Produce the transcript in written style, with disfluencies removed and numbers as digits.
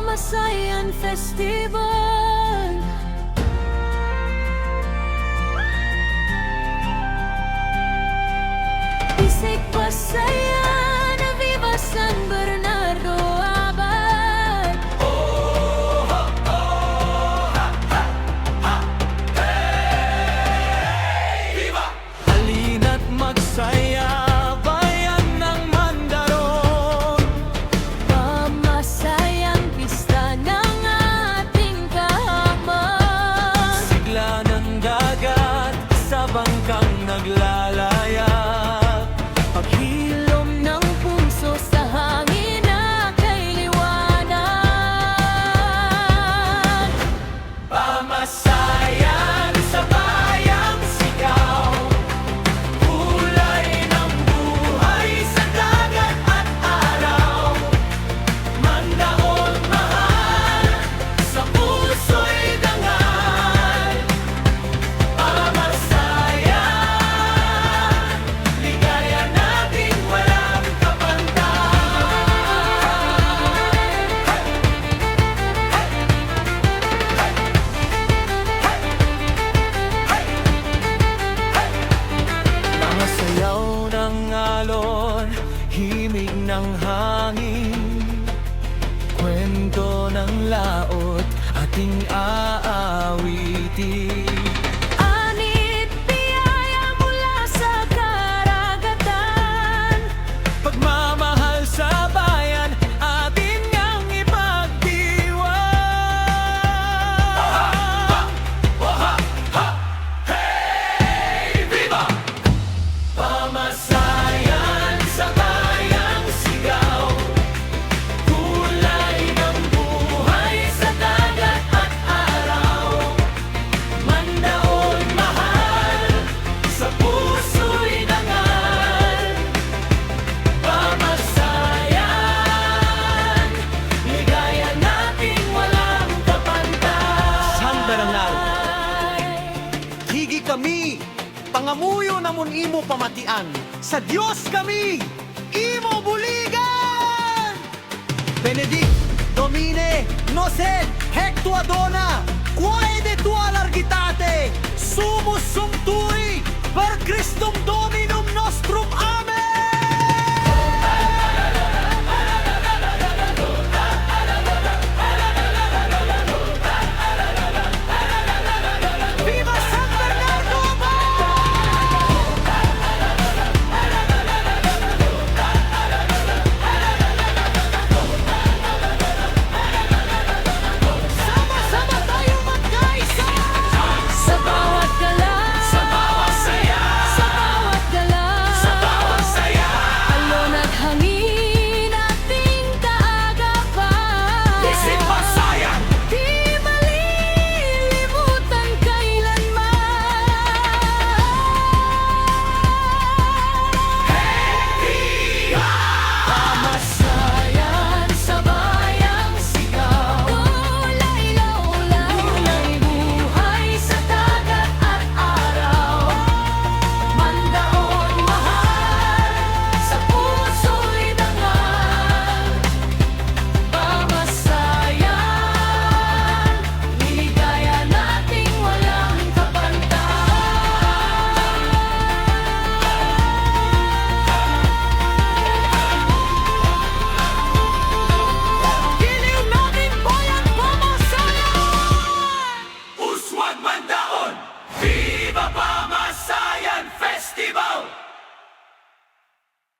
Pamasayan Festival. Bisig Pasayan, Viva San Bernardo Abad. Halina't magsaya, bayan ng Mandaron. Pamasayan pista ng ating kahaman. Sigla ng dagat sa bangkang naglalayag. Paghilom ng puso sa hangin na kay liwanag. Pamasayan sa bayang sigaw, kulay ng buhay sa dagat at araw. Mandaon mahal, sa puso'y dangal. Pamasayan, ligaya nating walang mga sayaw ng alon, himig ng hangin, kwento ng laot, ating aawitin. Anit biyaya mula sa karagatan. Pagmamahal sa bayan, atin ngang ipagdiwang. Hey, viva! Pamasayan sa bayang sigaw, kulay ng buhay sa dagat at araw. Mandaon mahal, sa puso'y dangal. Pamasayan, ligaya nating walang kapantay. San Bernardo, higi kami, pangamuyo namon imo pamatian. Sa Dios kami, imo buligan. Benedict, Domine, Nocet, Hecto Adona, quae de tua largitate, sumus sumpturi, per Christum